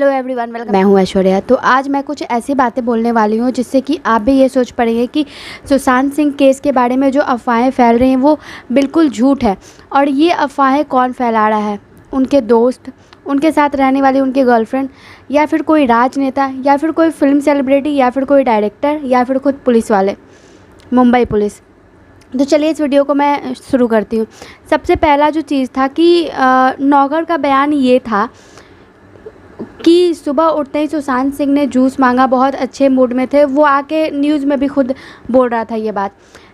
Hello everyone, welcome. मैं हूं ऐश्वर्या। तो आज मैं कुछ ऐसी बातें बोलने वाली हूं जिससे कि आप भी ये सोच पड़ेंगे कि सुशांत सिंह केस के बारे में जो अफवाहें फैल रही हैं वो बिल्कुल झूठ है। और ये अफवाहें कौन फैला रहा है? उनके दोस्त, उनके साथ रहने वाली उनकी गर्लफ्रेंड, या फिर कोई राजनेता, या फिर कोई फिल्म सेलिब्रिटी, या फिर कोई डायरेक्टर, या फिर खुद पुलिस वाले, मुंबई पुलिस। तो चलिए इस वीडियो को मैं शुरू करती हूँ। सबसे पहला जो चीज़ था कि नौकर का बयान ये था कि सुबह उठते ही सुशांत सिंह ने जूस मांगा, बहुत अच्छे मूड में थे। वो आके न्यूज़ में भी खुद बोल रहा था ये बात।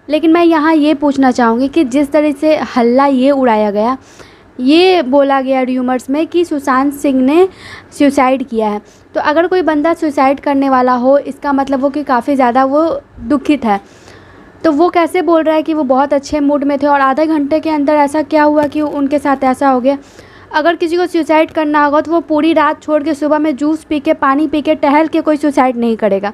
लेकिन मैं यहाँ ये पूछना चाहूँगी कि जिस तरह से हल्ला ये उड़ाया गया, ये बोला गया र्यूमर्स में कि सुशांत सिंह ने सुसाइड किया है। तो अगर कोई बंदा सुसाइड करने वाला हो, इसका मतलब वो कि काफ़ी ज़्यादा वो दुखित है। तो वो कैसे बोल रहा है कि वो बहुत अच्छे मूड में थे और आधे घंटे के अंदर ऐसा क्या हुआ कि उनके साथ ऐसा हो गया? अगर किसी को सुसाइड करना होगा तो वो पूरी रात छोड़ के सुबह में जूस पी के, पानी पी के, टहल के कोई सुसाइड नहीं करेगा।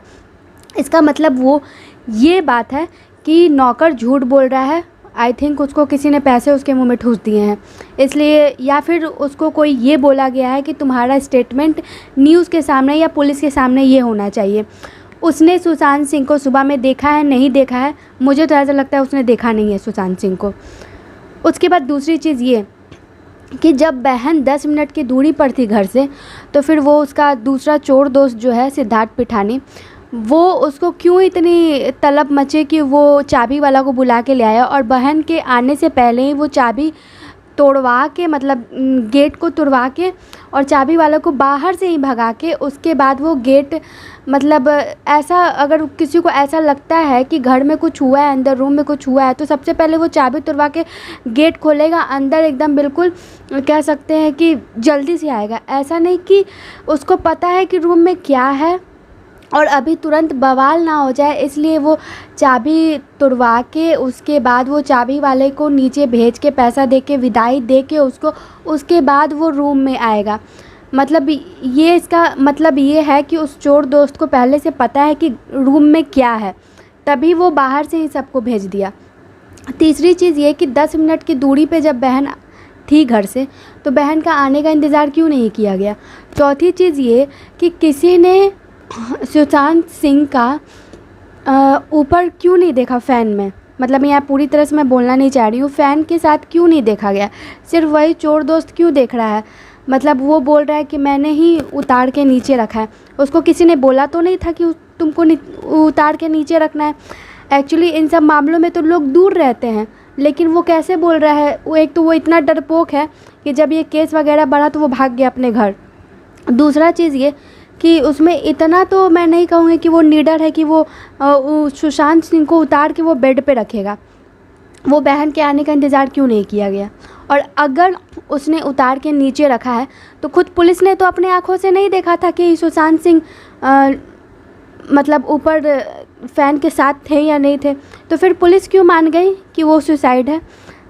इसका मतलब वो ये बात है कि नौकर झूठ बोल रहा है। आई थिंक उसको किसी ने पैसे उसके मुंह में ठूस दिए हैं इसलिए, या फिर उसको कोई ये बोला गया है कि तुम्हारा स्टेटमेंट न्यूज़ के सामने या पुलिस के सामने ये होना चाहिए। उसने सुशांत सिंह को सुबह में देखा है, नहीं देखा है? मुझे तो ऐसा लगता है उसने देखा नहीं है सुशांत सिंह को। उसके बाद दूसरी चीज़ ये कि जब बहन 10 मिनट की दूरी पर थी घर से, तो फिर वो उसका दूसरा चोर दोस्त जो है सिद्धार्थ पिठानी, वो उसको क्यों इतनी तलब मचे कि वो चाबी वाला को बुला के ले आया और बहन के आने से पहले ही वो चाबी तोड़वा के, मतलब गेट को तोड़वा के और चाबी वाला को बाहर से ही भगा के, उसके बाद वो गेट, मतलब ऐसा, अगर किसी को ऐसा लगता है कि घर में कुछ हुआ है, अंदर रूम में कुछ हुआ है, तो सबसे पहले वो चाबी तोड़वा के गेट खोलेगा, अंदर एकदम बिल्कुल कह सकते हैं कि जल्दी से आएगा। ऐसा नहीं कि उसको पता है कि रूम में क्या है और अभी तुरंत बवाल ना हो जाए, इसलिए वो चाबी तुड़वा के उसके बाद वो चाबी वाले को नीचे भेज के पैसा दे के विदाई दे के उसको, उसके बाद वो रूम में आएगा। मतलब ये, इसका मतलब ये है कि उस चोर दोस्त को पहले से पता है कि रूम में क्या है, तभी वो बाहर से ही सबको भेज दिया। तीसरी चीज़ ये कि 10 मिनट की दूरी पे जब बहन थी घर से, तो बहन का आने का इंतज़ार क्यों नहीं किया गया? चौथी चीज़ ये कि किसी ने सुशांत सिंह का ऊपर क्यों नहीं देखा फ़ैन में? मतलब यहाँ पूरी तरह से मैं बोलना नहीं चाह रही हूँ, फ़ैन के साथ क्यों नहीं देखा गया? सिर्फ वही चोर दोस्त क्यों देख रहा है? मतलब वो बोल रहा है कि मैंने ही उतार के नीचे रखा है। उसको किसी ने बोला तो नहीं था कि तुमको उतार के नीचे रखना है? एक्चुअली इन सब मामलों में तो लोग दूर रहते हैं, लेकिन वो कैसे बोल रहा है? वो एक तो वो इतना डरपोक है कि जब ये केस वगैरह बढ़ा तो वो भाग गया अपने घर। दूसरा चीज़ ये कि उसमें इतना तो मैं नहीं कहूँगी कि वो निडर है कि वो सुशांत सिंह को उतार के वो बेड पे रखेगा। वो बहन के आने का इंतज़ार क्यों नहीं किया गया? और अगर उसने उतार के नीचे रखा है तो खुद पुलिस ने तो अपने आँखों से नहीं देखा था कि सुशांत सिंह मतलब ऊपर फ़ैन के साथ थे या नहीं थे? तो फिर पुलिस क्यों मान गई कि वो सुसाइड है?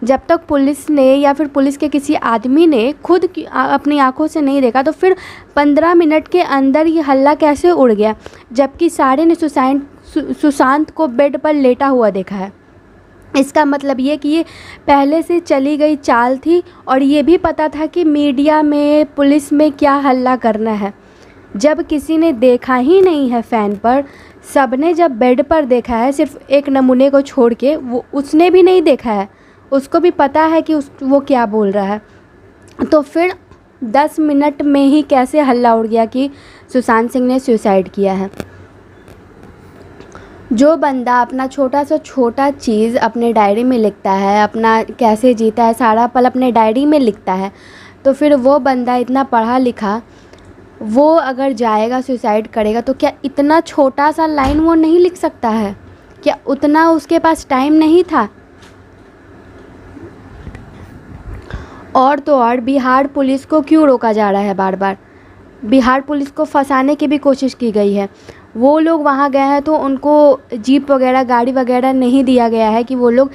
जब तक पुलिस ने या फिर पुलिस के किसी आदमी ने खुद अपनी आंखों से नहीं देखा, तो फिर 15 मिनट के अंदर ये हल्ला कैसे उड़ गया, जबकि सारे ने सुशांत को बेड पर लेटा हुआ देखा है? इसका मतलब ये कि ये पहले से चली गई चाल थी और ये भी पता था कि मीडिया में, पुलिस में क्या हल्ला करना है। जब किसी ने देखा ही नहीं है फ़ैन पर, सबने जब बेड पर देखा है, सिर्फ एक नमूने को छोड़ के, वो उसने भी नहीं देखा है, उसको भी पता है कि वो क्या बोल रहा है। तो फिर 10 मिनट में ही कैसे हल्ला उड़ गया कि सुशांत सिंह ने सुसाइड किया है? जो बंदा अपना छोटा सा छोटा चीज़ अपने डायरी में लिखता है, अपना कैसे जीता है सारा पल अपने डायरी में लिखता है, तो फिर वो बंदा इतना पढ़ा लिखा, वो अगर जाएगा सुसाइड करेगा तो क्या इतना छोटा सा लाइन वो नहीं लिख सकता है? क्या उतना उसके पास टाइम नहीं था? और तो और बिहार पुलिस को क्यों रोका जा रहा है बार बार? बिहार पुलिस को फंसाने की भी कोशिश की गई है। वो लोग वहाँ गए हैं तो उनको जीप वगैरह, गाड़ी वगैरह नहीं दिया गया है कि वो लोग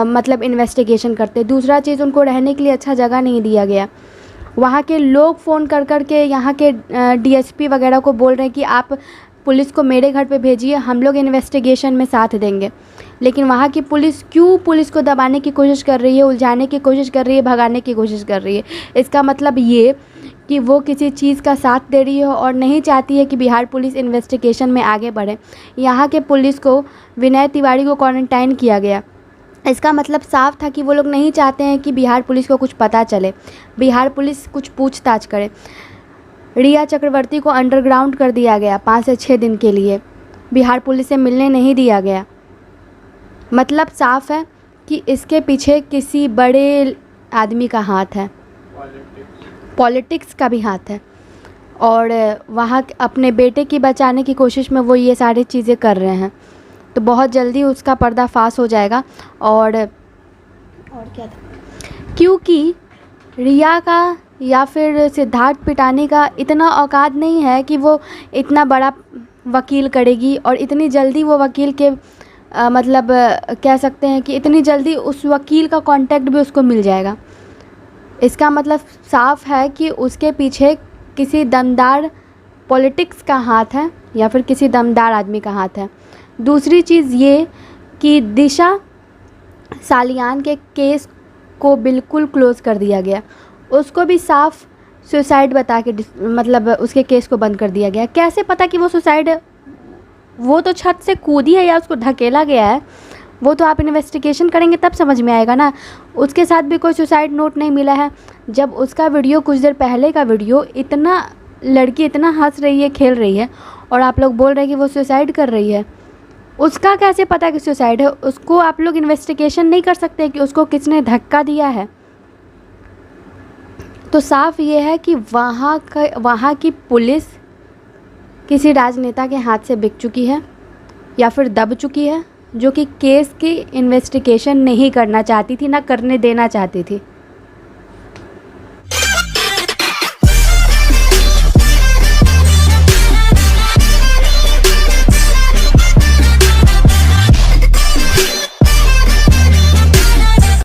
मतलब इन्वेस्टिगेशन करते। दूसरा चीज़, उनको रहने के लिए अच्छा जगह नहीं दिया गया। वहाँ के लोग फ़ोन कर के यहाँ के डीएसपी वगैरह को बोल रहे हैं कि आप पुलिस को मेरे घर पे भेजिए, हम लोग इन्वेस्टिगेशन में साथ देंगे। लेकिन वहाँ की पुलिस क्यों पुलिस को दबाने की कोशिश कर रही है, उलझाने की कोशिश कर रही है, भगाने की कोशिश कर रही है? इसका मतलब ये क्योंकि वो किसी चीज़ का साथ दे रही हो और नहीं चाहती है कि बिहार पुलिस इन्वेस्टिगेशन में आगे बढ़े। यहाँ के पुलिस को विनय तिवारी को क्वारंटाइन किया गया। इसका मतलब साफ था कि वो लोग नहीं चाहते हैं कि बिहार पुलिस को कुछ पता चले, बिहार पुलिस कुछ पूछताछ करे। रिया चक्रवर्ती को अंडरग्राउंड कर दिया गया 5 से 6 दिन के लिए, बिहार पुलिस से मिलने नहीं दिया गया। मतलब साफ है कि इसके पीछे किसी बड़े आदमी का हाथ है, पॉलिटिक्स का भी हाथ है, और वहाँ अपने बेटे की बचाने की कोशिश में वो ये सारी चीज़ें कर रहे हैं। तो बहुत जल्दी उसका पर्दाफाश हो जाएगा। और क्या था, क्योंकि रिया का या फिर सिद्धार्थ पिटानी का इतना औकात नहीं है कि वो इतना बड़ा वकील करेगी और इतनी जल्दी वो वकील के मतलब कह सकते हैं कि इतनी जल्दी उस वकील का कांटेक्ट भी उसको मिल जाएगा। इसका मतलब साफ है कि उसके पीछे किसी दमदार पॉलिटिक्स का हाथ है या फिर किसी दमदार आदमी का हाथ है। दूसरी चीज़ ये कि दिशा सालियान के केस को बिल्कुल क्लोज़ कर दिया गया, उसको भी साफ सुसाइड बता के मतलब उसके केस को बंद कर दिया गया। कैसे पता कि वो सुसाइड, वो तो छत से कूदी है या उसको ढकेला गया है, वो तो आप इन्वेस्टिगेशन करेंगे तब समझ में आएगा ना। उसके साथ भी कोई सुसाइड नोट नहीं मिला है। जब उसका वीडियो कुछ देर पहले का वीडियो इतना लड़की इतना हंस रही है, खेल रही है, और आप लोग बोल रहे हैं कि वो सुसाइड कर रही है, उसका कैसे पता कि सुसाइड है? उसको आप लोग इन्वेस्टिगेशन नहीं कर सकते कि उसको किसने धक्का दिया है। तो साफ ये है कि वहाँ की पुलिस किसी राजनेता के हाथ से बिक चुकी है या फिर दब चुकी है, जो कि केस की इन्वेस्टिगेशन नहीं करना चाहती थी, ना करने देना चाहती थी।